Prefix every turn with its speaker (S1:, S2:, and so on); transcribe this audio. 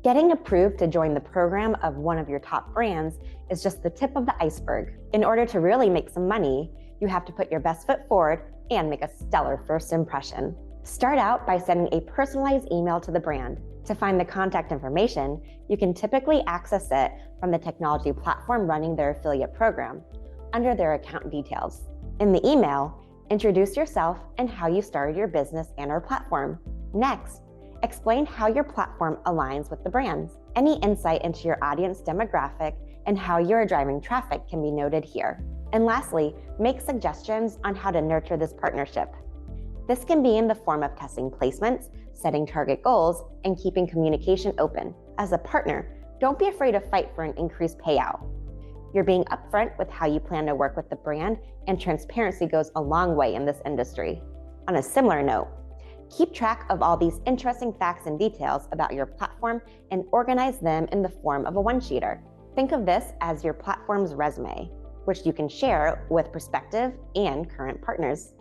S1: Getting approved to join the program of one of your top brands is just the tip of the iceberg. In order to really make some money, you have to put your best foot forward and make a stellar first impression. Start out by sending a personalized email to the brand. To find the contact information, you can typically access it from the technology platform running their affiliate program under their account details. In the email, introduce yourself and how you started your business and our platform. Next, explain how your platform aligns with the brands. Any insight into your audience demographic and how you're driving traffic can be noted here. And lastly, make suggestions on how to nurture this partnership. This can be in the form of testing placements, setting target goals, and keeping communication open. As a partner, don't be afraid to fight for an increased payout. You're being upfront with how you plan to work with the brand, and transparency goes a long way in this industry. On a similar note, keep track of all these interesting facts and details about your platform and organize them in the form of a one-sheeter. Think of this as your platform's resume, which you can share with prospective and current partners.